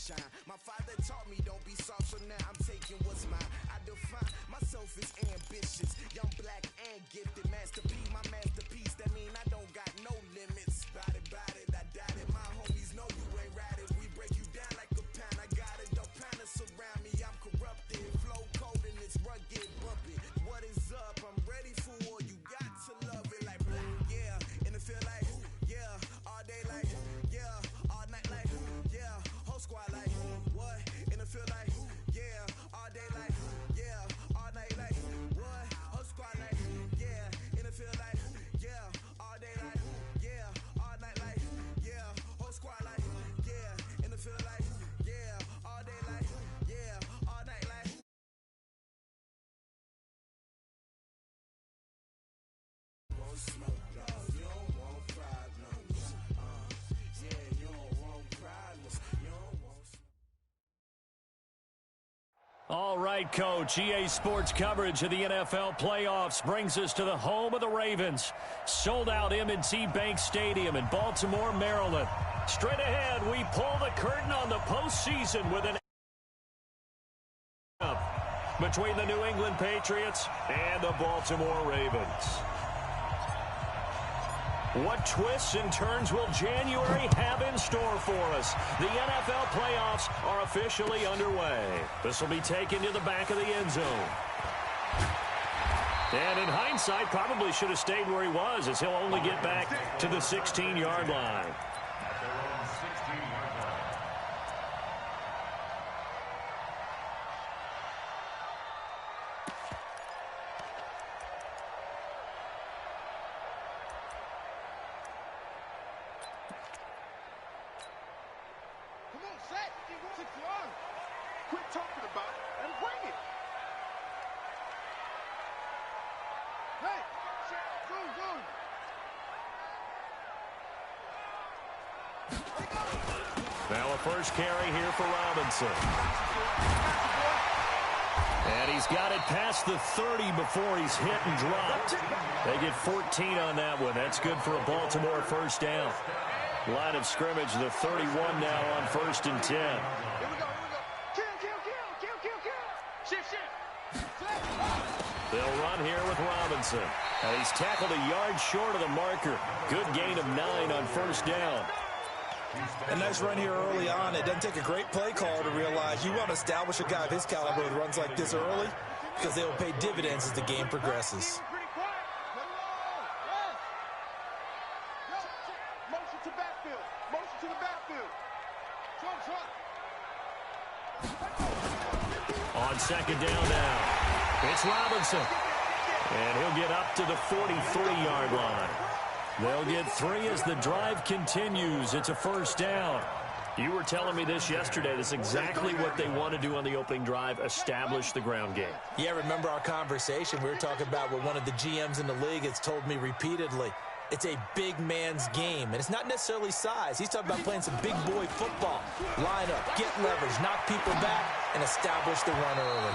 shine. My father taught me don't be soft, so now I'm taking what's mine. I define myself as ambitious, young, black, and gifted. Masterpiece, my masterpiece. That mean I don't got no limits. Bout it, I doubt it. My homies know you ain't ratted. We break you down like a pound. I got it, don't pound us around me. I'm corrupted, flow cold and it's rugged, bumpy. What is up? I'm ready for war. You got to love it like black, yeah. And it feel like, yeah. All day like, yeah. All night like, yeah. Whole squad like, what? And it feel like, yeah. All day like, yeah. All night like, what? Whole squad like, yeah. And it feel like, yeah. All day like, yeah. All night like, yeah. Whole squad like, yeah. And it feel like, yeah. All day like, yeah. All night like. Won't smoke, dog. You don't want problems. Yeah, you don't want problems. You don't want smoke. All right, Coach. EA Sports coverage of the NFL playoffs brings us to the home of the Ravens. Sold out M&T Bank Stadium in Baltimore, Maryland. Straight ahead, we pull the curtain on the postseason with an between the New England Patriots and the Baltimore Ravens. What twists and turns will January have in store for us? The NFL playoffs are officially underway. This will be taken to the back of the end zone. And in hindsight, probably should have stayed where he was, as he'll only get back to the 16-yard line. Quit talking about it and bring it. Hey, go. Now a first carry here for Robinson. And he's got it past the 30 before he's hit and dropped. They get 14 on that one. That's good for a Baltimore first down. Line of scrimmage, the 31 now on 1st and 10. Here we go. Shift. They'll run here with Robinson. And he's tackled a yard short of the marker. Good gain of 9 on first down. A nice run here early on. It doesn't take a great play call to realize you want to establish a guy of his caliber with runs like this early, because they will pay dividends as the game progresses. Motion to the backfield. On second down now, it's Robinson. And he'll get up to the 43-yard line. They'll get 3 as the drive continues. It's a first down. You were telling me this yesterday. This is exactly what they want to do on the opening drive, establish the ground game. Yeah, remember our conversation? We were talking about what one of the GMs in the league has told me repeatedly. It's a big man's game, and it's not necessarily size. He's talking about playing some big boy football. Line up, get leverage, knock people back, and establish the run early.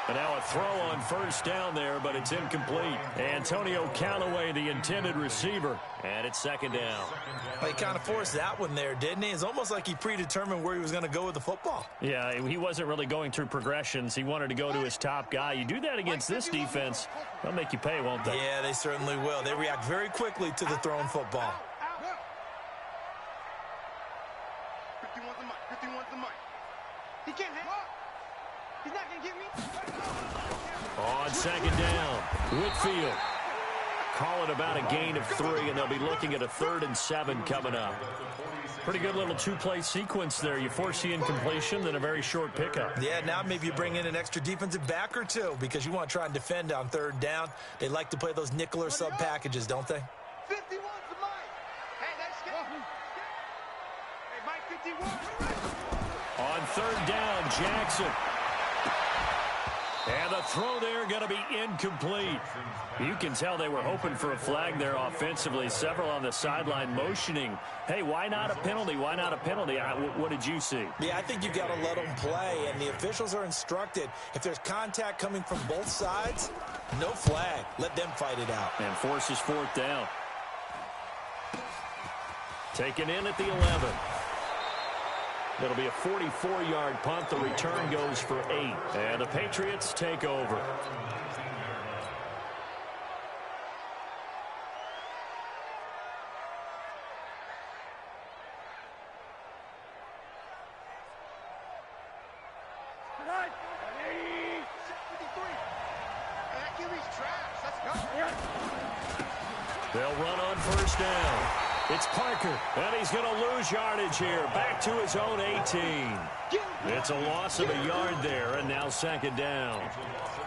And now a throw on first down there, but it's incomplete. Antonio Callaway, the intended receiver, and it's second down. Well, he kind of forced that one there, didn't he? It's almost like he predetermined where he was going to go with the football. Yeah, he wasn't really going through progressions. He wanted to go to his top guy. You do that against this defense, they'll make you pay, won't they? Yeah, they certainly will. They react very quickly to the thrown football. 51's the mic. He can't hang. He's not going to get me. On second down, Whitfield. Call it about a gain of 3, and they'll be looking at a 3rd and 7 coming up. Pretty good little two-play sequence there. You force the incompletion, then a very short pickup. Yeah, now maybe you bring in an extra defensive back or two because you want to try and defend on 3rd down. They like to play those nickel or sub packages, don't they? 51's the mic. Hey, that's good. Hey, Mike 51. On 3rd down, Jackson. And the throw there going to be incomplete. You can tell they were hoping for a flag there offensively. Several on the sideline motioning. Hey, why not a penalty? Why not a penalty? What did you see? Yeah, I think you got to let them play, and the officials are instructed. If there's contact coming from both sides, no flag. Let them fight it out. And forces 4th down. Taken in at the 11. It'll be a 44-yard punt. The return goes for 8. And the Patriots take over. They'll run on first down. It's Parker, and he's going to lose yardage here. Back to his own 18. It's a loss of a yard there, and now second down.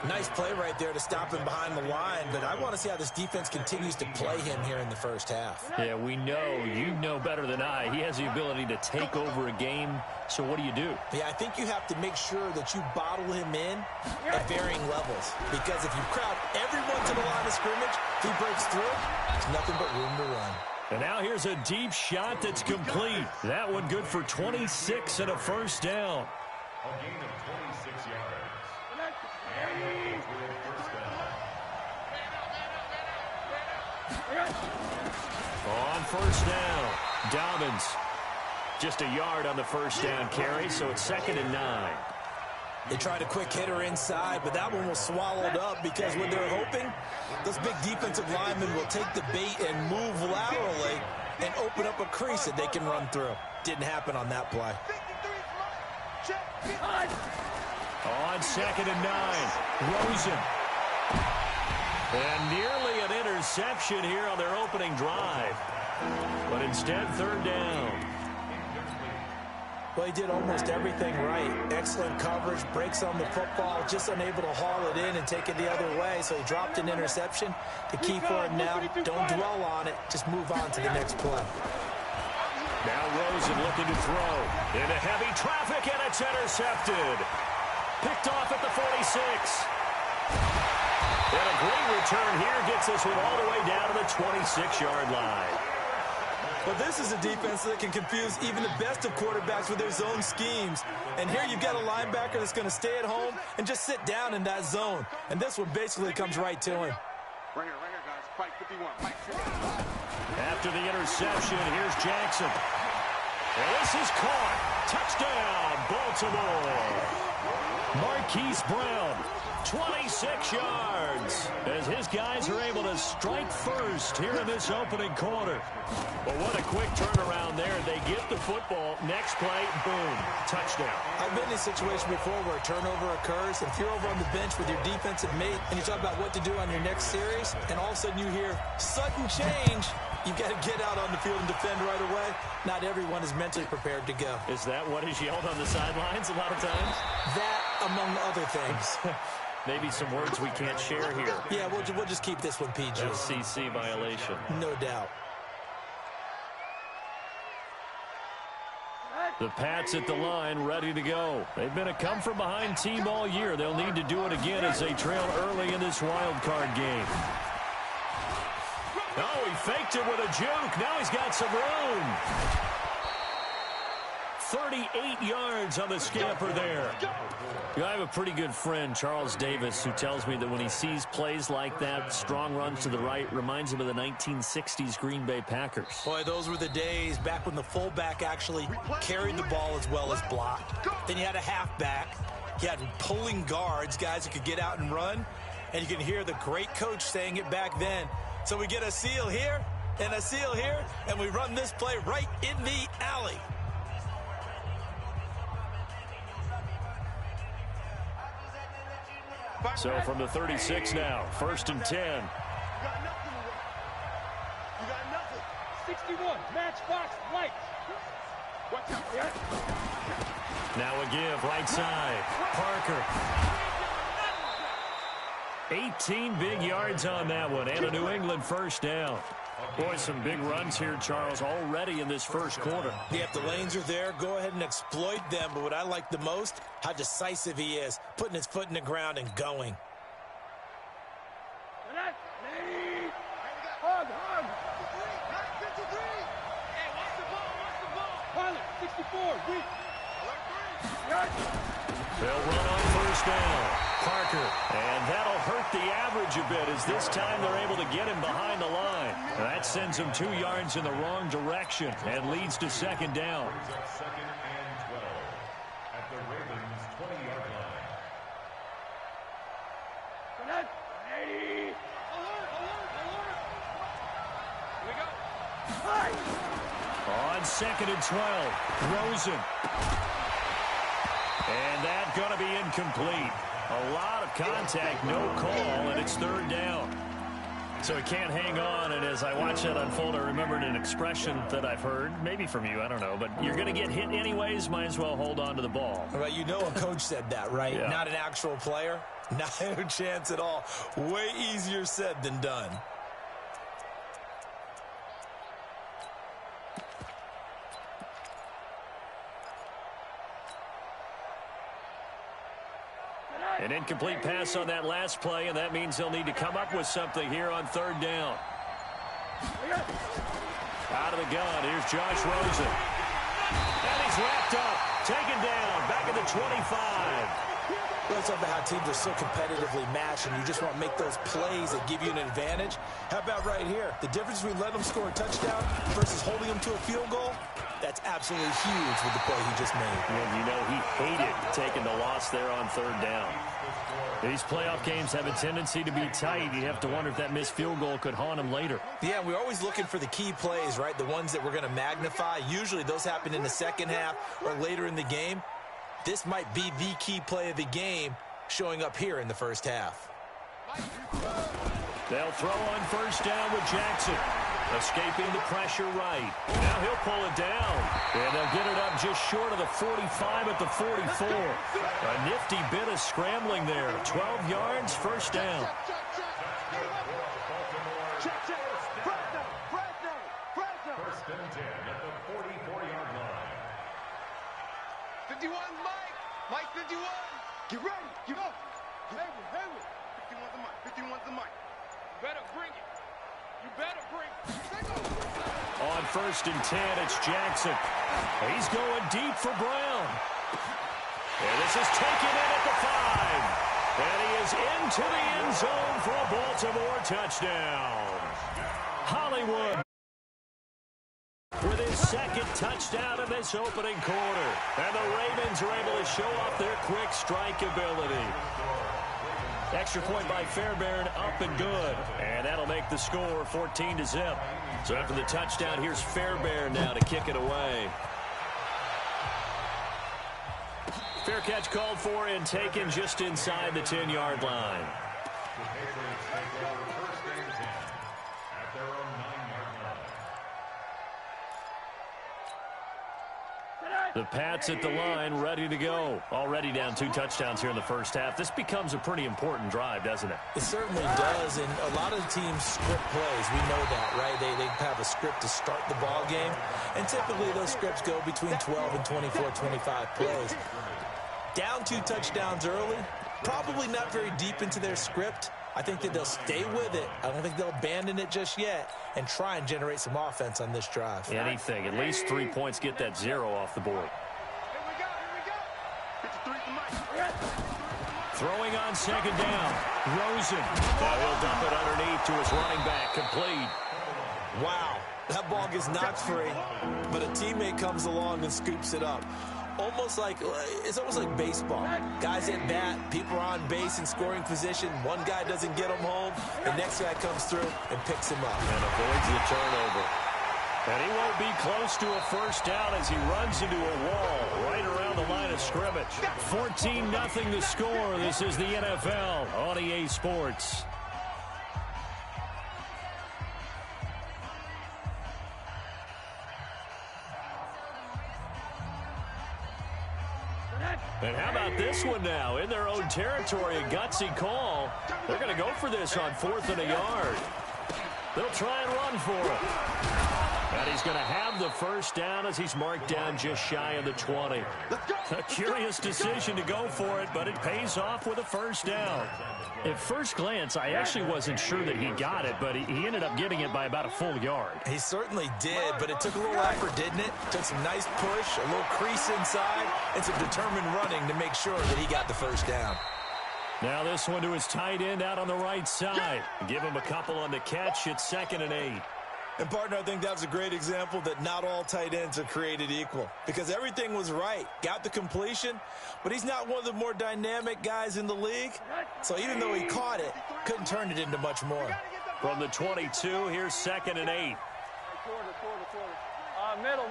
Nice play right there to stop him behind the line, but I want to see how this defense continues to play him here in the first half. Yeah, we know. You know better than I. He has the ability to take over a game, so what do you do? Yeah, I think you have to make sure that you bottle him in at varying levels, because if you crowd everyone to the line of scrimmage, if he breaks through, there's nothing but room to run. And now here's a deep shot that's complete. That one good for 26 and a first down. A gain of 26 yards. And with a first down. On first down, Dobbins. Just a yard on the first down carry, so it's 2nd and 9. They tried a quick hitter inside, but that one was swallowed up because what they're hoping, those big defensive linemen will take the bait and move laterally and open up a crease that they can run through. Didn't happen on that play. On 2nd and 9, Rosen. And nearly an interception here on their opening drive. But instead, 3rd down. Well, he did almost everything right. Excellent coverage, breaks on the football, just unable to haul it in and take it the other way. So he dropped an interception. The key for him now, don't dwell on it. Just move on to the next play. Now Rosen looking to throw. Into heavy traffic, and it's intercepted. Picked off at the 46. And a great return here gets this one all the way down to the 26-yard line. Well, this is a defense that can confuse even the best of quarterbacks with their zone schemes. And here you've got a linebacker that's going to stay at home and just sit down in that zone. And this one basically comes right to him. Right here, guys. Fight 51. Fight 51. After the interception, here's Jackson. And this is caught. Touchdown, Baltimore. Marquise Brown, 26 yards, as his guys are able to strike first here in this opening quarter. But what a quick turnaround there. They get the football. Next play, boom, touchdown. I've been in a situation before where a turnover occurs, and if you're over on the bench with your defensive mate and you talk about what to do on your next series, and all of a sudden you hear sudden change, you've got to get out on the field and defend right away. Not everyone is mentally prepared to go. Is that what is yelled on the sidelines a lot of times? That, among other things. Maybe some words we can't share here. Yeah, we'll just keep this one PG. FCC violation. No doubt. The Pats at the line, ready to go. They've been a come-from-behind team all year. They'll need to do it again as they trail early in this wild card game. Oh, he faked it with a juke. Now he's got some room. 38 yards on the scamper there. I have a pretty good friend, Charles Davis, who tells me that when he sees plays like that, strong runs to the right, reminds him of the 1960s Green Bay Packers. Boy, those were the days back when the fullback actually carried the ball as well as blocked. Then you had a halfback. You had pulling guards, guys who could get out and run. And you can hear the great coach saying it back then. So we get a seal here and a seal here, and we run this play right in the alley. So from the 36 now, 1st and 10. You got nothing. You got nothing. 61, matchbox, light. Watch out. Now a give, right side. Parker. 18 big yards on that one, and a New England first down. Boy, some big runs here, Charles, already in this first quarter. Yeah, if the lanes are there, go ahead and exploit them. But what I like the most, how decisive he is, putting his foot in the ground and going. Hug. 53. Hey, watch the ball. Pilot, 64, weak. Alert 3. They'll run on first down. Parker, and that'll hurt the average a bit as this time they're able to get him behind the line. That sends him 2 yards in the wrong direction and leads to second down. Second and 12 at the Ravens' 20-yard line. Alert! Here we go. On second and 12, Rosen. And that's going to be incomplete. A lot of contact, no call, and it's third down. So he can't hang on, and as I watch that unfold, I remembered an expression that I've heard, maybe from you, I don't know, but you're going to get hit anyways, might as well hold on to the ball. Right, you know a coach said that, right? Yeah. Not an actual player. Not a chance at all. Way easier said than done. An incomplete pass on that last play, and that means they'll need to come up with something here on third down. Out of the gun, here's Josh Rosen. And he's wrapped up, taken down, back at the 25. Let's talk about how teams are so competitively matched, and you just want to make those plays that give you an advantage. How about right here? The difference between letting them score a touchdown versus holding them to a field goal, that's absolutely huge with the play he just made. And you know he hated taking the loss there on third down. These playoff games have a tendency to be tight. You have to wonder if that missed field goal could haunt him later. Yeah, we're always looking for the key plays, right? The ones that we're going to magnify. Usually those happen in the second half or later in the game. This might be the key play of the game showing up here in the first half. They'll throw on first down with Jackson. Escaping the pressure right. Now he'll pull it down. And they'll get it up just short of the 45 at the 44. A nifty bit of scrambling there. 12 yards, first down. First and 10 at the 44-yard line. 51, Mike. Mike 51. Get ready. Get up. Hayward. 51's the Mike. 51's the Mike. You better bring it. You better bring it. On first and 10, it's Jackson. He's going deep for Brown. And this is taken in at the 5. And he is into the end zone for a Baltimore touchdown. Hollywood with his second touchdown in this opening quarter. And the Ravens are able to show off their quick strike ability. Extra point by Fairbairn, up and good. And that'll make the score 14-0. So after the touchdown, here's Fairbairn now to kick it away. Fair catch called for and taken just inside the 10-yard line. The Patriots take over first and 10 at their own 9-yard line. The Pats at the line, ready to go. Already down 2 touchdowns here in the first half. This becomes a pretty important drive, doesn't it? It certainly does, and a lot of the teams script plays. We know that, right? They have a script to start the ball game, and typically those scripts go between 12 and 24, 25 plays. Down 2 touchdowns early, probably not very deep into their script. I think that they'll stay with it. I don't think they'll abandon it just yet and try and generate some offense on this drive. Anything. At least 3 points, get that 0 off the board. Here we go. 53's the Mike. Throwing on second down. Rosen. Now he'll dump it underneath to his running back. Complete. Wow, that ball gets knocked free, but a teammate comes along and scoops it up. It's almost like baseball. Guys at bat, people are on base in scoring position. One guy doesn't get him home. The next guy comes through and picks him up. And avoids the turnover. And he won't be close to a first down as he runs into a wall right around the line of scrimmage. 14-0 the score. This is the NFL on EA Sports. And how about this one now? In their own territory, a gutsy call. They're going to go for this on 4th and a yard. They'll try and run for it. And he's going to have the first down as he's marked down just shy of the 20. A curious decision to go for it, but it pays off with a first down. At first glance, I actually wasn't sure that he got it, but he ended up getting it by about a full yard. He certainly did, but it took a little effort, didn't it? Took some nice push, a little crease inside, and some determined running to make sure that he got the first down. Now this one to his tight end out on the right side. Give him a couple on the catch. It's 2nd and 8. And, partner, I think that was a great example that not all tight ends are created equal because everything was right. Got the completion, but he's not one of the more dynamic guys in the league. So even though he caught it, couldn't turn it into much more. From the 22, here's 2nd and 8. Middle.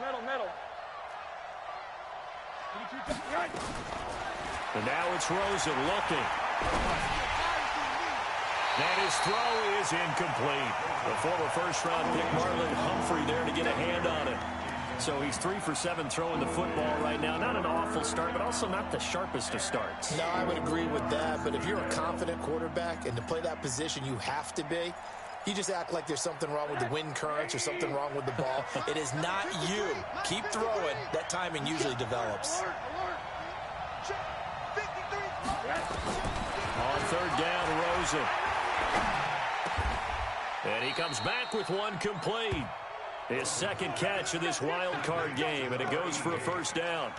And now it's Rosen looking. And his throw is incomplete. The former first-round pick, Marlon Humphrey, there to get a hand on it. So he's 3 for 7 throwing the football right now. Not an awful start, but also not the sharpest of starts. No, I would agree with that. But if you're a confident quarterback and to play that position you have to be, you just act like there's something wrong with the wind currents or something wrong with the ball. It is not you. Keep throwing. That timing usually develops. On 3rd down, Rosen. And he comes back with one complete. His 2nd catch of this wild card game, and it goes for a first down.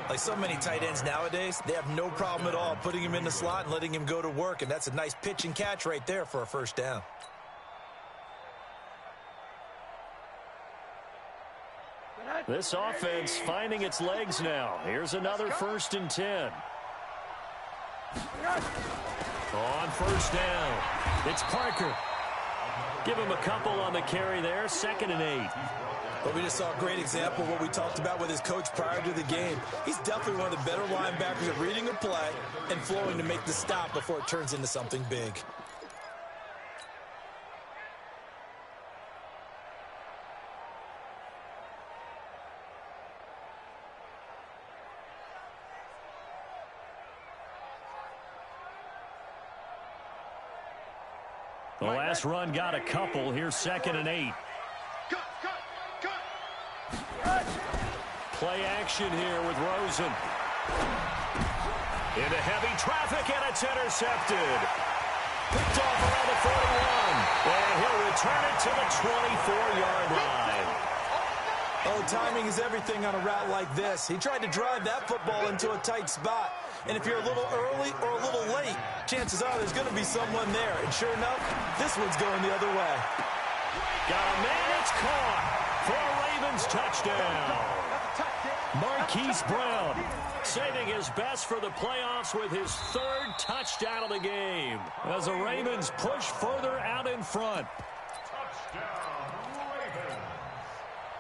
Like so many tight ends nowadays, they have no problem at all putting him in the slot and letting him go to work, and that's a nice pitch and catch right there for a first down. This offense finding its legs now. Here's another 1st and 10. On 1st down, it's Parker. Give him a couple on the carry there, 2nd and 8. But we just saw a great example of what we talked about with his coach prior to the game. He's definitely one of the better linebackers at reading a play and flowing to make the stop before it turns into something big. The last run got a couple. Here's 2nd and 8. Play action here with Rosen. Into heavy traffic, and it's intercepted. Picked off around the 41. And he'll return it to the 24-yard line. Oh, timing is everything on a route like this. He tried to drive that football into a tight spot. And if you're a little early or a little late, chances are there's going to be someone there. And sure enough, this one's going the other way. Got a man, it's caught for a Ravens touchdown. Marquise Brown saving his best for the playoffs with his 3rd touchdown of the game as the Ravens push further out in front.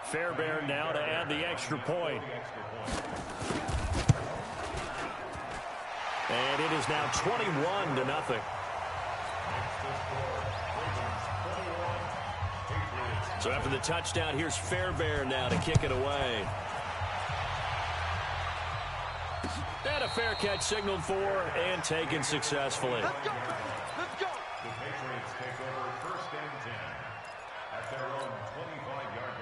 Fairbairn now to add the extra point. And it is now 21-0. So after the touchdown, here's Fairbairn now to kick it away. And a fair catch signaled for and taken successfully. Let's go. The Patriots take over 1st and 10 at their own 25-yard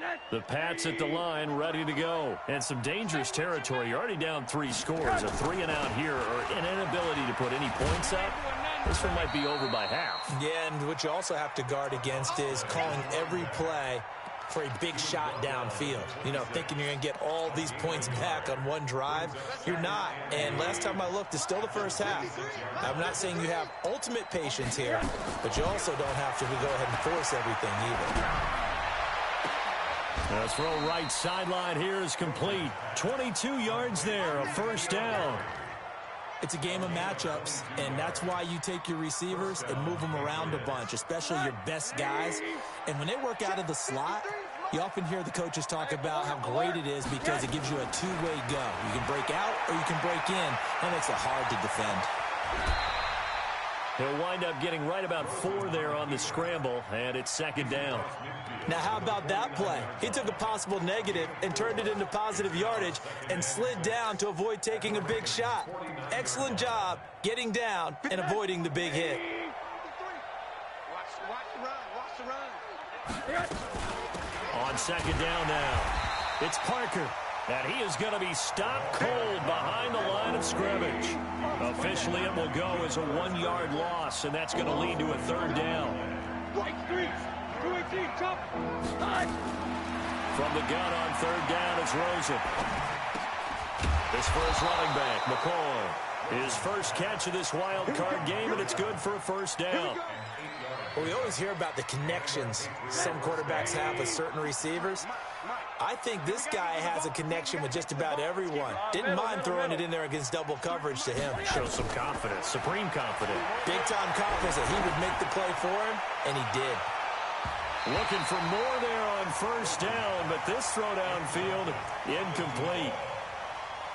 line. The Pats at the line, ready to go. And some dangerous territory. You're already down 3 scores. A 3-and-out here, or an inability to put any points up. This one might be over by half. Yeah, and what you also have to guard against is calling every play for a big shot downfield. You know, thinking you're going to get all these points back on one drive. You're not. And last time I looked, it's still the first half. I'm not saying you have ultimate patience here, but you also don't have to go ahead and force everything either. Let's throw right sideline here is complete. 22 yards there, a first down. It's a game of matchups, and that's why you take your receivers and move them around a bunch, especially your best guys. And when they work out of the slot, you often hear the coaches talk about how great it is because it gives you a two-way go. You can break out or you can break in. That makes it hard to defend. He'll wind up getting right about 4 there on the scramble, and it's 2nd down. Now, how about that play? He took a possible negative and turned it into positive yardage and slid down to avoid taking a big shot. Excellent job getting down and avoiding the big hit. Watch the run. On second down now, it's Parker. And he is going to be stopped cold behind the line of scrimmage. Officially, it will go as a 1-yard loss, and that's going to lead to a third down. Right streets, 218, jump. From the gun on third down, it's Rosen. This first running back, McCoy. His first catch of this wild card game, and it's good for a first down. Well, we always hear about the connections some quarterbacks have with certain receivers. I think this guy has a connection with just about everyone. Didn't mind throwing it in there against double coverage to him. Shows some confidence, supreme confidence. Big-time confidence that he would make the play for him, and he did. Looking for more there on first down, but this throw downfield, incomplete.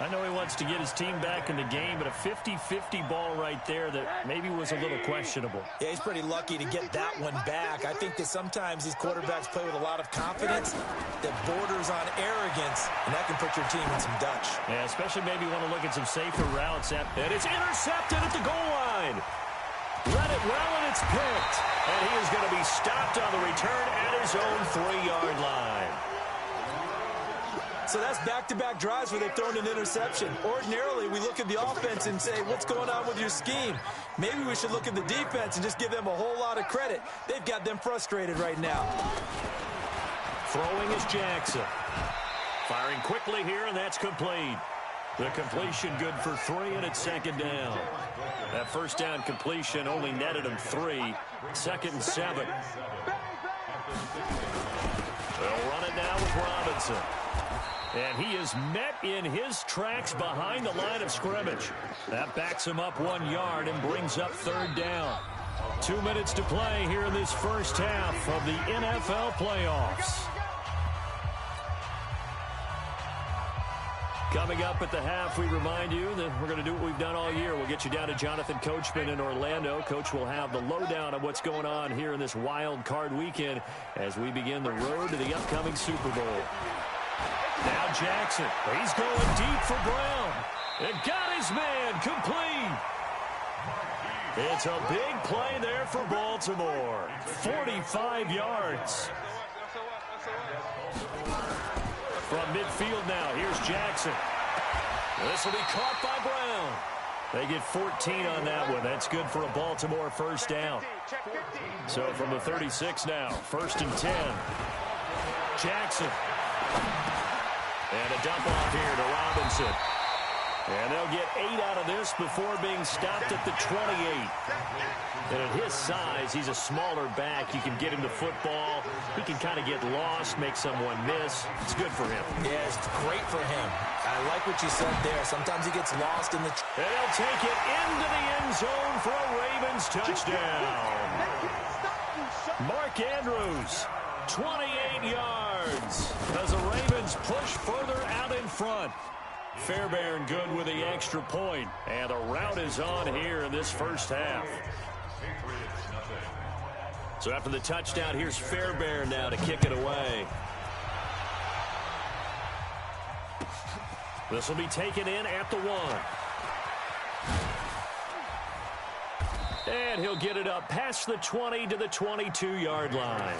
I know he wants to get his team back in the game, but a 50-50 ball right there that maybe was a little questionable. Yeah, he's pretty lucky to get that one back. I think that sometimes these quarterbacks play with a lot of confidence that borders on arrogance, and that can put your team in some Dutch. Yeah, especially maybe want to look at some safer routes. And it's intercepted at the goal line. Read it well, and it's picked. And he is going to be stopped on the return at his own 3-yard line. So that's back-to-back drives where they've thrown an interception. Ordinarily, we look at the offense and say, what's going on with your scheme? Maybe we should look at the defense and just give them a whole lot of credit. They've got them frustrated right now. Throwing is Jackson. Firing quickly here, and that's complete. The completion good for 3, and it's second down. That first down completion only netted him 3. Second and 7. They'll run it now with Robinson. And he is met in his tracks behind the line of scrimmage. That backs him up 1 yard and brings up third down. 2 minutes to play here in this first half of the NFL playoffs. Coming up at the half, we remind you that we're going to do what we've done all year. We'll get you down to Jonathan Coachman in Orlando. Coach will have the lowdown of what's going on here in this wild card weekend as we begin the road to the upcoming Super Bowl. Now Jackson, he's going deep for Brown. And got his man complete. It's a big play there for Baltimore. 45 yards. From midfield now, here's Jackson. This will be caught by Brown. They get 14 on that one. That's good for a Baltimore first down. So from the 36 now, first and 10. Jackson. And a dump off here to Robinson. And they'll get 8 out of this before being stopped at the 28. And at his size, he's a smaller back. You can get him to football. He can kind of get lost, make someone miss. It's good for him. Yeah, it's great for him. I like what you said there. Sometimes he gets lost in the... And they'll take it into the end zone for a Ravens touchdown. Mark Andrews, 28 yards as the Ravens push further out in front. Fairbairn good with the extra point, and the route is on here in this first half. So after the touchdown, here's Fairbairn now to kick it away. This will be taken in at the 1. And he'll get it up past the 20 to the 22-yard line.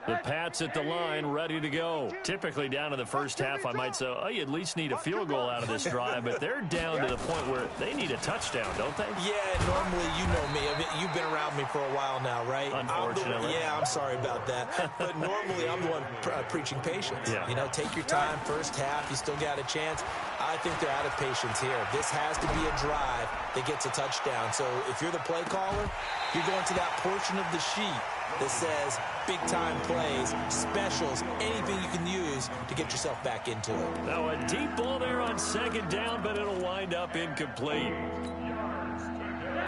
The Pats at the line, ready to go. Typically down in the first half, I might say, oh, you at least need a field goal out of this drive, but they're down to the point where they need a touchdown, don't they? Yeah, normally, you know me. You've been around me for a while now, right? Unfortunately. I'm sorry about that. But normally, I'm the one preaching patience. Yeah. You know, take your time, first half, you still got a chance. I think they're out of patience here. This has to be a drive that gets a touchdown. So if you're the play caller, you're going to that portion of the sheet that says big-time plays, specials, anything you can use to get yourself back into it. Now a deep ball there on second down, but it'll wind up incomplete.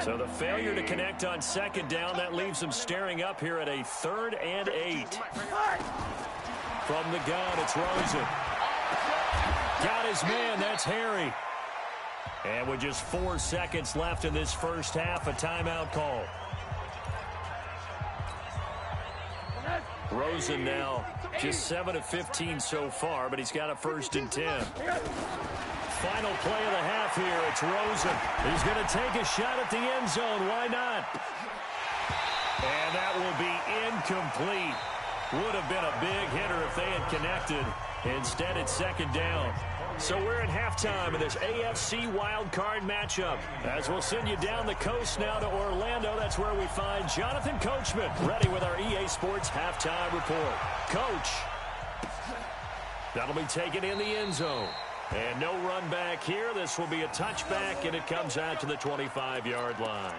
So the failure to connect on second down, that leaves them staring up here at a 3rd and 8. From the gun, it's Rosen. Got his man, that's Harry. And with just 4 seconds left in this first half, a timeout call. Rosen now just 7 of 15 so far, but he's got a 1st and 10. Final play of the half here. It's Rosen. He's going to take a shot at the end zone. Why not? And that will be incomplete. Would have been a big hitter if they had connected. Instead, it's 2nd down. So we're at halftime of this AFC wildcard matchup. As we'll send you down the coast now to Orlando, that's where we find Jonathan Coachman, ready with our EA Sports halftime report. Coach, that'll be taken in the end zone. And no run back here. This will be a touchback, and it comes out to the 25-yard line.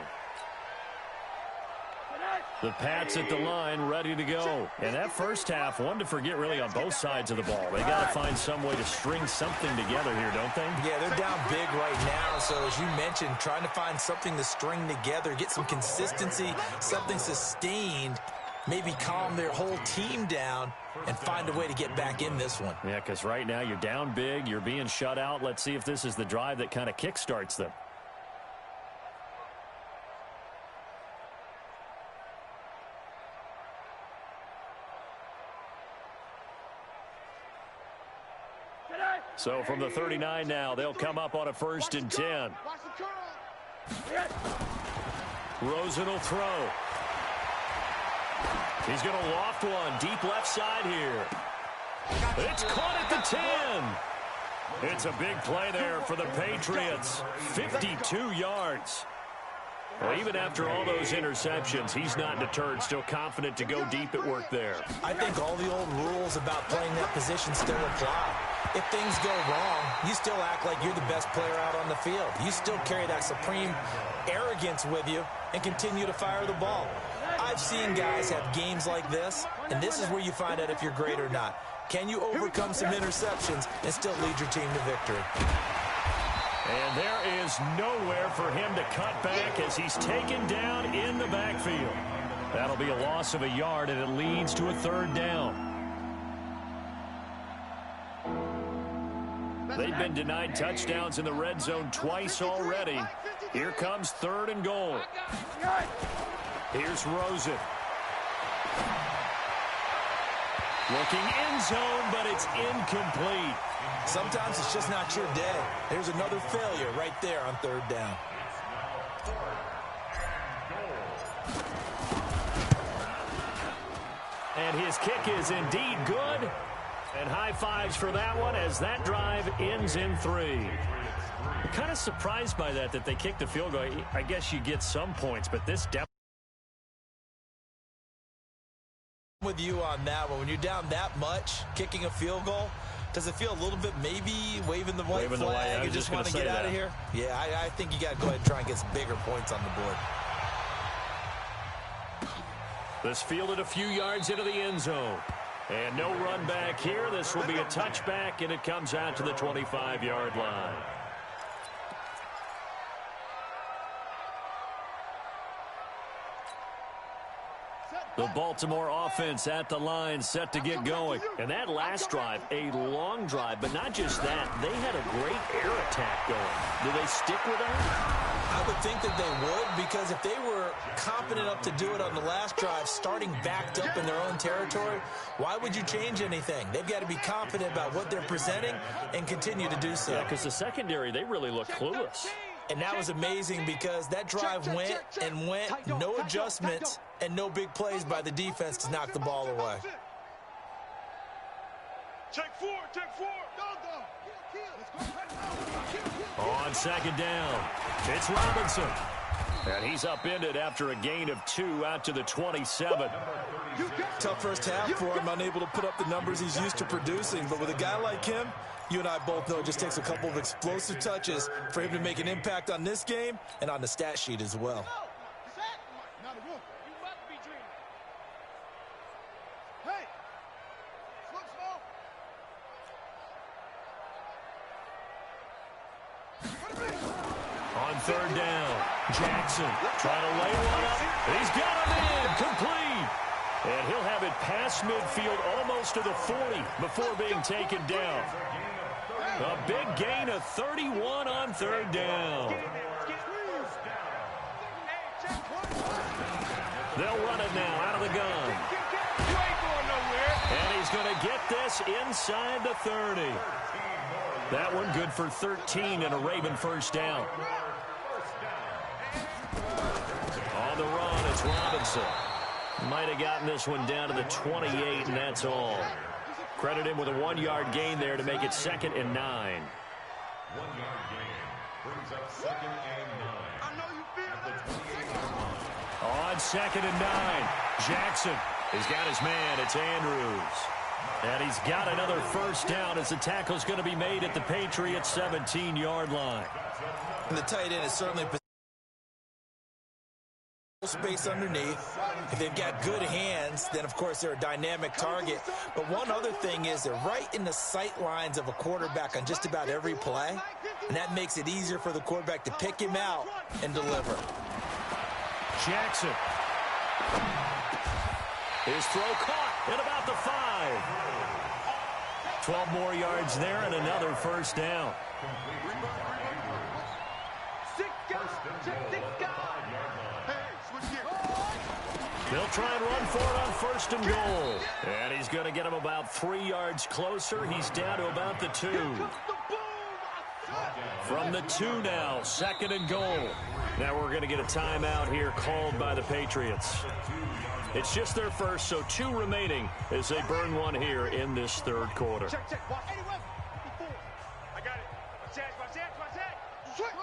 The Pats at the line, ready to go. And that first half, one to forget really on both sides of the ball. They got to find some way to string something together here, don't they? Yeah, they're down big right now. So as you mentioned, trying to find something to string together, get some consistency, something sustained, maybe calm their whole team down and find a way to get back in this one. Yeah, because right now you're down big, you're being shut out. Let's see if this is the drive that kind of kickstarts them. So from the 39 now, they'll come up on a 1st and 10. Rosen will throw. He's going to loft one deep left side here. It's caught at the 10. It's a big play there for the Patriots. 52 yards. Well, even after all those interceptions, he's not deterred, still confident to go deep at work there. I think all the old rules about playing that position still apply. If things go wrong, you still act like you're the best player out on the field. You still carry that supreme arrogance with you and continue to fire the ball. I've seen guys have games like this, and this is where you find out if you're great or not. Can you overcome some interceptions and still lead your team to victory? And there is nowhere for him to cut back as he's taken down in the backfield. That'll be a loss of a yard, and it leads to a 3rd down. They've been denied touchdowns in the red zone twice already. Here comes 3rd and goal. Here's Rosen. Looking end zone, but it's incomplete. Sometimes it's just not your day. There's another failure right there on 3rd down. And his kick is indeed good. And high fives for that one as that drive ends in 3. Kind of surprised by that they kicked the field goal. I guess you get some points, but this definitely. With you on that one, when you're down that much, kicking a field goal, does it feel a little bit maybe waving the white flag? You just want to get out of here? Yeah, I think you got to go ahead and try and get some bigger points on the board. This fielded a few yards into the end zone. And no run back here. This will be a touchback, and it comes out to the 25-yard line. The Baltimore offense at the line, set to get going. And that last drive, a long drive, but not just that. They had a great air attack going. Do they stick with that? I would think that they would, because if they were confident enough to do it on the last drive, starting backed up in their own territory, why would you change anything? They've got to be confident about what they're presenting and continue to do so. Yeah, because the secondary, they really look clueless. And that was amazing because that drive went and went, no adjustments and no big plays by the defense to knock the ball away. Check 4, check 4. On 2nd down, it's Robinson. And he's upended after a gain of 2 out to the 27. Tough first half for him, unable to put up the numbers he's used to producing. But with a guy like him, you and I both know it just takes a couple of explosive touches for him to make an impact on this game and on the stat sheet as well. On 3rd down, Jackson trying to lay one up. He's got him in, complete. And he'll have it past midfield almost to the 40 before being taken down. A big gain of 31 on 3rd down. They'll run it now out of the gun. pass inside the 30. That one good for 13 and a Raven first down. On the run, it's Robinson. Might have gotten this one down to the 28, and that's all. Credit him with a 1-yard gain there to make it 2nd and 9. 1-yard gain brings up 2nd and 9. I know you feel At the 28-yard line. On 2nd and 9, Jackson has got his man. It's Andrews. And he's got another first down as the tackle's going to be made at the Patriots' 17-yard line. And the tight end is certainly space underneath. If they've got good hands, then of course they're a dynamic target. But one other thing is they're right in the sight lines of a quarterback on just about every play, and that makes it easier for the quarterback to pick him out and deliver. Jackson. His throw caught at about the 5. 12 more yards there and another first down. They'll try and run for it on 1st and goal. And he's going to get him about 3 yards closer. He's down to about the 2. From the 2 now, 2nd and goal. Now we're going to get a timeout here called by the Patriots. It's just their first, so 2 remaining as they burn one here in this 3rd quarter. Check. Watch. I got it. Watch that. Switch. Go.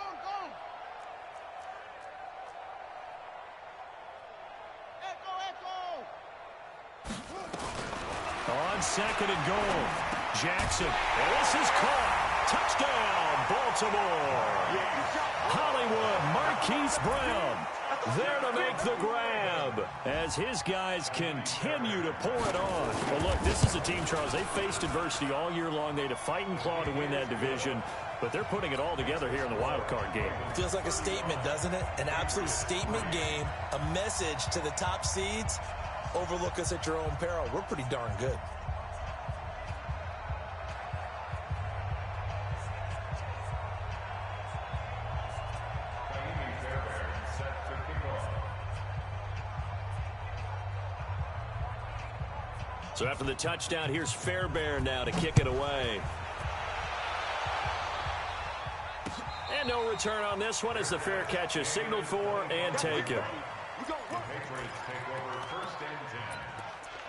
On 2nd and goal, Jackson. And this is caught. Touchdown, Baltimore. Hollywood, Marquise Brown there to make the grab as his guys continue to pour it on. Well, look, this is a team, Charles. They faced adversity all year long. They had to fight and claw to win that division, but they're putting it all together here in the wild card game. Feels like a statement, doesn't it? An absolute statement game, a message to the top seeds. Overlook us at your own peril. We're pretty darn good. So after the touchdown, here's Fairbairn now to kick it away. And no return on this one as the fair catch is signaled for and taken. The Patriots take over 1st and 10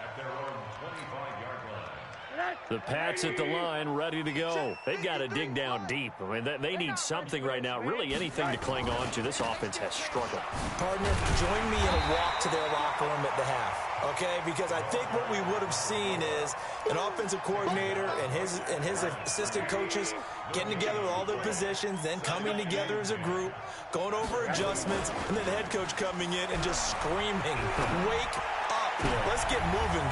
at their own 25-yard line. The Pats at the line, ready to go. They've got to dig down deep. I mean, they need something right now, really anything to cling on to. This offense has struggled. Partner, join me in a walk to their locker room at the half. Okay, because I think what we would have seen is an offensive coordinator and his assistant coaches getting together with all their positions, then coming together as a group, going over adjustments, and then the head coach coming in and just screaming, "Wake up! Let's get moving."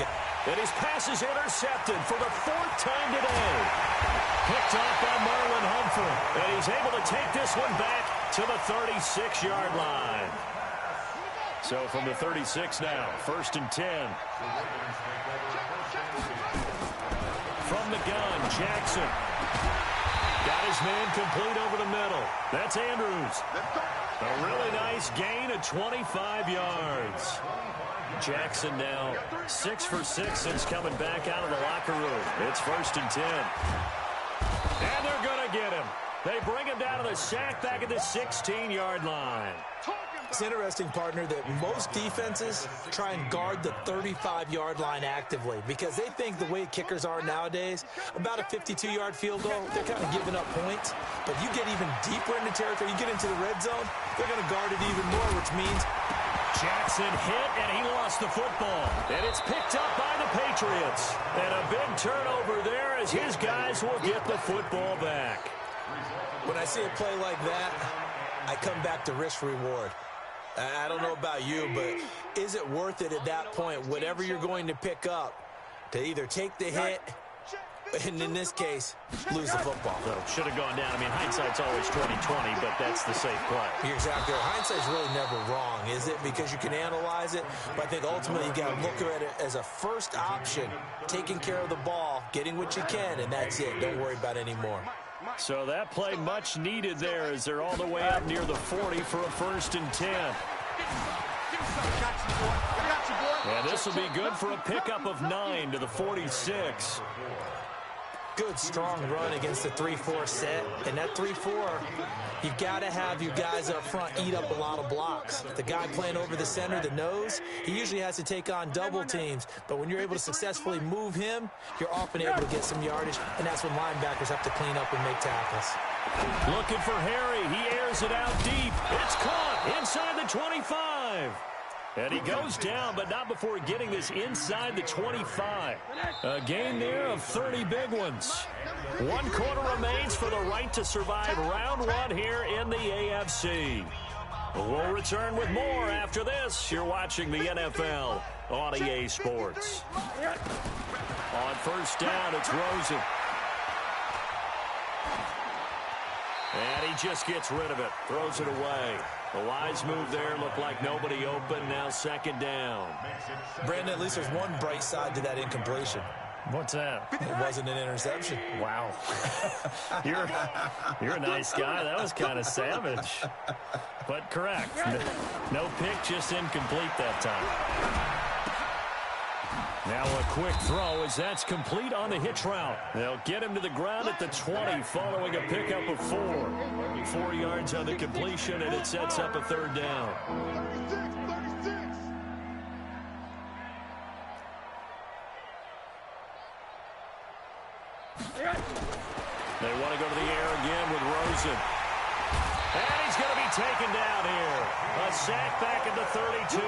And his pass is intercepted for the 4th time today. Picked off by Marlon Humphrey, and he's able to take this one back to the 36-yard line. So from the 36 now, 1st and 10. From the gun, Jackson. Got his man complete over the middle. That's Andrews. A really nice gain of 25 yards. Jackson now 6 for 6 since coming back out of the locker room. It's 1st and 10. And they're going to get him. They bring him down to the sack back at the 16-yard line. It's interesting, partner, that most defenses try and guard the 35-yard line actively because they think the way kickers are nowadays, about a 52-yard field goal, they're kind of giving up points. But you get even deeper into territory, you get into the red zone, they're going to guard it even more, which means Jackson hit, and he lost the football. And it's picked up by the Patriots. And a big turnover there as his guys will get the football back. When I see a play like that, I come back to risk-reward. I don't know about you, but is it worth it at that point, whatever you're going to pick up, to either take the hit, and in this case, lose the football? Well, should have gone down. I mean, hindsight's always 20/20, but that's the safe play. You're exactly right. Hindsight's really never wrong, is it? Because you can analyze it, but I think ultimately you got to look at it as a first option, taking care of the ball, getting what you can, and that's it. Don't worry about any more. So that play much needed there as they're all the way up near the 40 for a 1st and 10. And this will be good for a pickup of 9 to the 46. Good, strong run against the 3-4 set. And that 3-4, you've got to have your guys up front eat up a lot of blocks. The guy playing over the center, the nose, he usually has to take on double teams. But when you're able to successfully move him, you're often able to get some yardage, and that's when linebackers have to clean up and make tackles. Looking for Harry. He airs it out deep. It's caught inside the 25. And he goes down, but not before getting this inside the 25. A gain there of 30 big ones. 1 quarter remains for the right to survive round 1 here in the AFC. We'll return with more after this. You're watching the NFL on EA Sports. On first down, it's Rosen. And he just gets rid of it, throws it away. A wise move there, looked like nobody open, now second down. Brandon, at least there's one bright side to that incompletion. What's that? It wasn't an interception. Wow. You're a nice guy. That was kind of savage. But correct. No pick, just incomplete that time. Now a quick throw as that's complete on the hitch route. They'll get him to the ground at the 20 following a pickup of 4. 4 yards on the completion, and it sets up a third down. 36. They want to go to the air again with Rosen. And he's going to be taken down here. A sack back at the 32.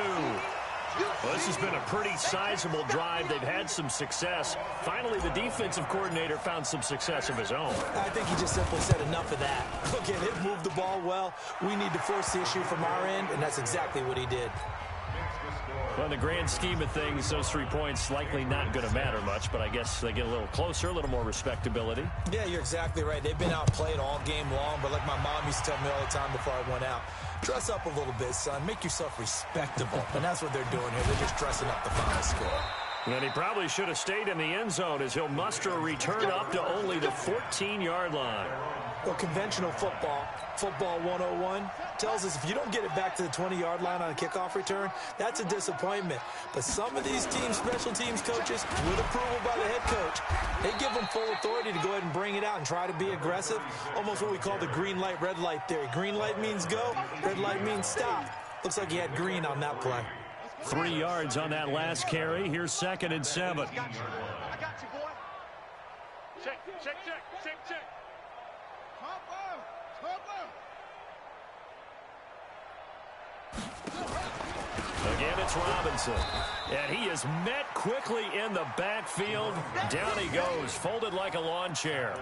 Well, this has been a pretty sizable drive. They've had some success. Finally, the defensive coordinator found some success of his own. I think he just simply said enough of that. Look at him move the ball well. We need to force the issue from our end, and that's exactly what he did. Well, in the grand scheme of things, those 3 points likely not going to matter much, but I guess they get a little closer, a little more respectability. Yeah, you're exactly right. They've been outplayed all game long, but like my mom used to tell me all the time before I went out, dress up a little bit, son. Make yourself respectable. And that's what they're doing here. They're just dressing up the final score. And he probably should have stayed in the end zone as he'll muster a return up to only the 14-yard line. Well, conventional football 101, tells us if you don't get it back to the 20-yard line on a kickoff return, that's a disappointment. But some of these teams, special teams coaches, with approval by the head coach, they give them full authority to go ahead and bring it out and try to be aggressive. Almost what we call the green light, red light theory. Green light means go, red light means stop. Looks like he had green on that play. 3 yards on that last carry. Here's 2nd and 7. I got you, boy. Check. Again, it's Robinson. And he is met quickly in the backfield. Down he goes, folded like a lawn chair.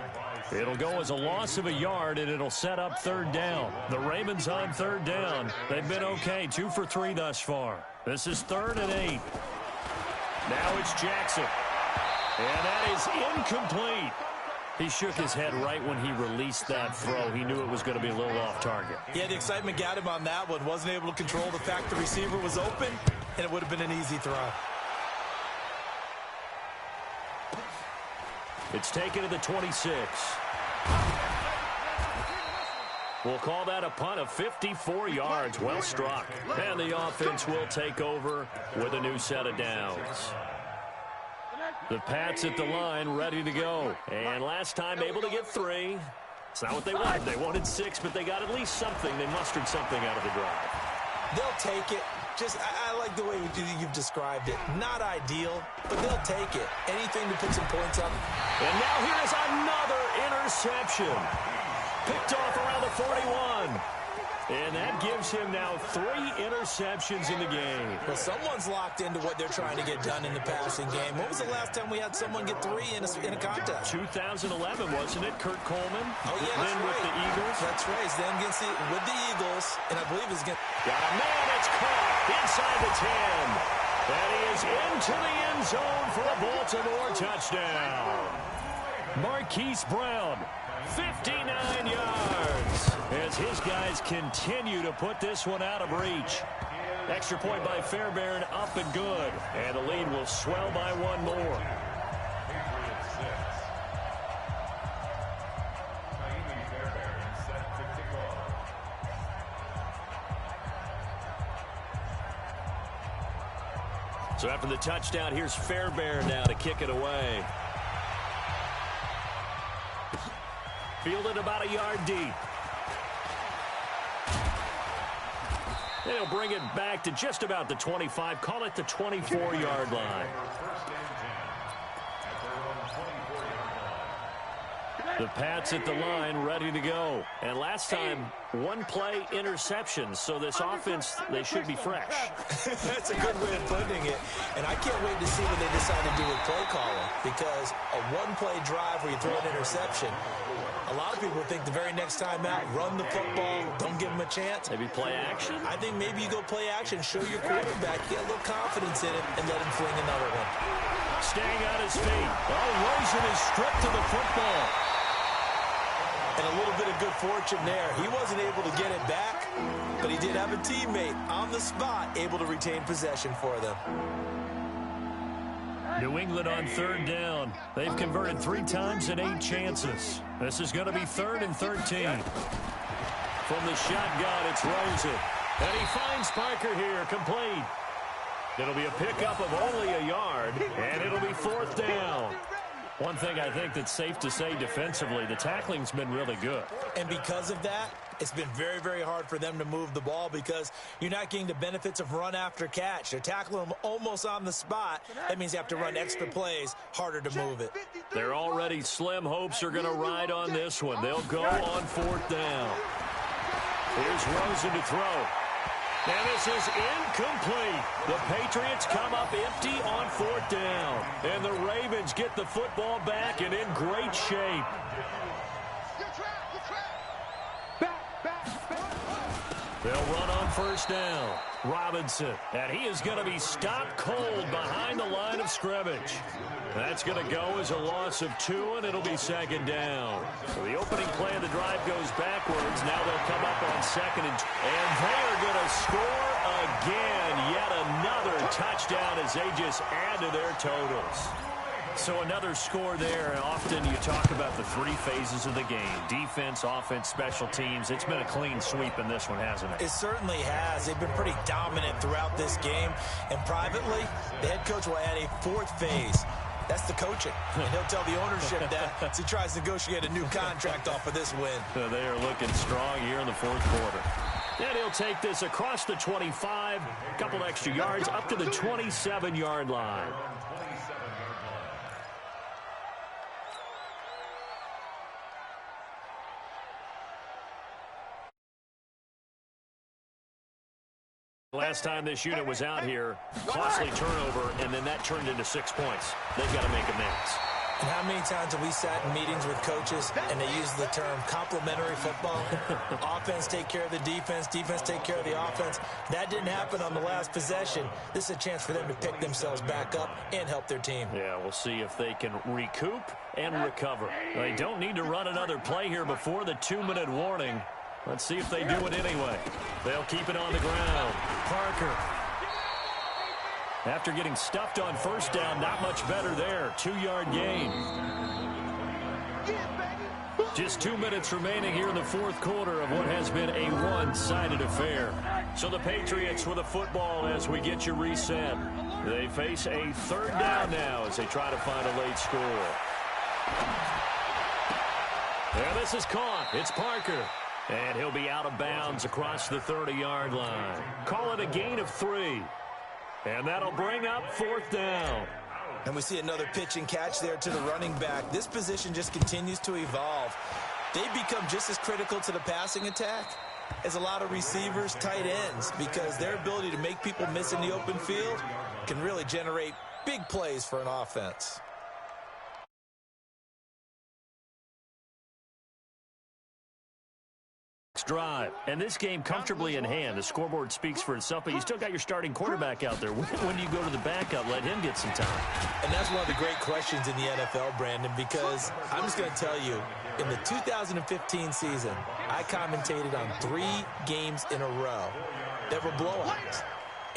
It'll go as a loss of a yard, and it'll set up 3rd down. The Ravens on 3rd down. They've been okay, 2 for 3 thus far. This is 3rd and 8. Now it's Jackson. And that is incomplete. He shook his head right when he released that throw. He knew it was going to be a little off target. Yeah, the excitement got him on that one. Wasn't able to control the fact the receiver was open, and it would have been an easy throw. It's taken to the 26. We'll call that a punt of 54 yards. Well struck. And the offense will take over with a new set of downs. The Pats at the line, ready to go. And last time able to get 3. It's not what they wanted. They wanted 6, but they got at least something. They mustered something out of the drive. They'll take it. I like the way you've described it. Not ideal, but they'll take it. Anything to put some points up. And now here's another interception. Picked off around the 41. And that gives him now 3 interceptions in the game. Well, someone's locked into what they're trying to get done in the passing game. When was the last time we had someone get 3 in a contest? 2011, wasn't it? Kurt Coleman? Oh, yeah, then with the Eagles? That's right. Then with the Eagles, and I believe it's against... Got a man. It's caught inside the 10. And he is into the end zone for a Baltimore touchdown. Marquise Brown, 59 yards, as his guys continue to put this one out of reach. Extra point by Fairbairn, up and good. And the lead will swell by 1 more. So after the touchdown, here's Fairbairn now to kick it away. Fielded about a yard deep. They'll bring it back to just about the 25. Call it the 24-yard line. The Pats at the line, ready to go. And last time, one-play interception. So this offense, they should be fresh. That's a good way of putting it. And I can't wait to see what they decide to do with play calling. Because a one-play drive where you throw an interception, a lot of people think the very next time out, run the football, don't give them a chance. Maybe play action? I think maybe you go play action, show your quarterback, get a little confidence in it, and let him fling another one. Staying on his feet. Oh, Rosen is stripped to the football. And a little bit of good fortune there. He wasn't able to get it back, but he did have a teammate on the spot able to retain possession for them. New England on third down. They've converted 3 times in 8 chances. This is going to be 3rd and 13. From the shotgun, it's Rosen. And he finds Parker here, complete. It'll be a pickup of only a yard, and it'll be 4th down. One thing I think that's safe to say defensively, the tackling's been really good. And because of that, it's been very, very hard for them to move the ball because you're not getting the benefits of run after catch. They're tackling them almost on the spot. That means you have to run extra plays, harder to move it. They're already slim hopes are going to ride on this one. They'll go on 4th down. Here's Rosen to throw. And this is incomplete. The Patriots come up empty on 4th down. And the Ravens get the football back and in great shape. They'll run on 1st down. Robinson. And he is going to be stopped cold behind the line of scrimmage. That's going to go as a loss of 2, and it'll be 2nd down. So the opening play of the drive goes backwards. Now they'll come up on 2nd and they are going to score again. Yet another touchdown as they just add to their totals. So another score there. And often you talk about the 3 phases of the game. Defense, offense, special teams. It's been a clean sweep in this one, hasn't it? It certainly has. They've been pretty dominant throughout this game. And privately, the head coach will add a 4th phase. That's the coaching. And he'll tell the ownership that as he tries to negotiate a new contract off of this win. So they are looking strong here in the 4th quarter. And he'll take this across the 25, a couple extra yards, up to the 27-yard line. Last time this unit was out here, costly turnover, and then that turned into 6 points. They've got to make amends. And how many times have we sat in meetings with coaches and they use the term complementary football? Offense take care of the defense, defense take care of the offense. That didn't happen on the last possession. This is a chance for them to pick themselves back up and help their team. Yeah, we'll see if they can recoup and recover. They don't need to run another play here before the 2-minute warning. Let's see if they do it anyway. They'll keep it on the ground. Parker. After getting stuffed on 1st down, not much better there. 2-yard gain. Just 2 minutes remaining here in the 4th quarter of what has been a one-sided affair. So the Patriots with a football as we get you reset. They face a 3rd down now as they try to find a late score. And this is caught. It's Parker. And he'll be out of bounds across the 30-yard line. Call it a gain of 3. And that'll bring up 4th down. And we see another pitch and catch there to the running back. This position just continues to evolve. They become just as critical to the passing attack as a lot of receivers, tight ends, because their ability to make people miss in the open field can really generate big plays for an offense. Drive. And this game comfortably in hand. The scoreboard speaks for itself, but you still got your starting quarterback out there. When do you go to the backup? Let him get some time. And that's one of the great questions in the NFL, Brandon, because I'm just going to tell you, in the 2015 season, I commentated on 3 games in a row that were blowouts.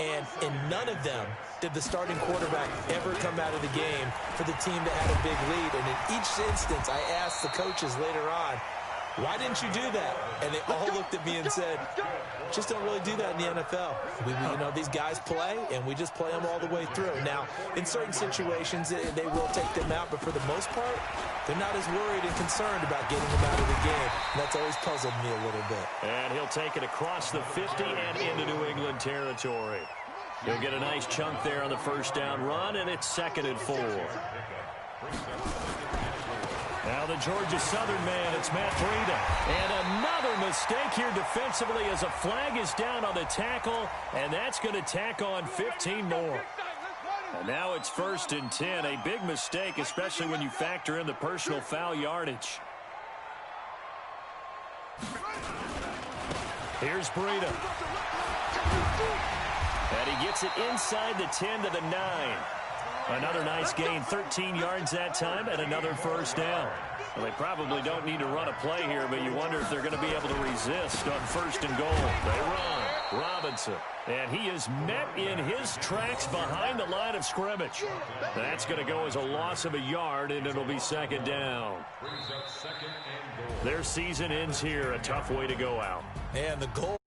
And in none of them did the starting quarterback ever come out of the game for the team that had a big lead. And in each instance, I asked the coaches later on, Why didn't you do that? And they all looked at me and said, just don't really do that in the NFL. You know, these guys play, and we just play them all the way through. Now, in certain situations, they will take them out, but for the most part, they're not as worried and concerned about getting them out of the game. And that's always puzzled me a little bit. And he'll take it across the 50 and into New England territory. He'll get a nice chunk there on the first down run, and it's 2nd and 4. Now the Georgia Southern man, it's Matt Breida. And another mistake here defensively as a flag is down on the tackle, and that's going to tack on 15 more. And now it's 1st and 10, a big mistake, especially when you factor in the personal foul yardage. Here's Breida. And he gets it inside the 10 to the 9. Another nice gain, 13 yards that time, and another first down. Well, they probably don't need to run a play here, but you wonder if they're going to be able to resist on 1st and goal. They run. Robinson. And he is met in his tracks behind the line of scrimmage. That's going to go as a loss of a yard, and it'll be 2nd down. Their season ends here. A tough way to go out. And the goal.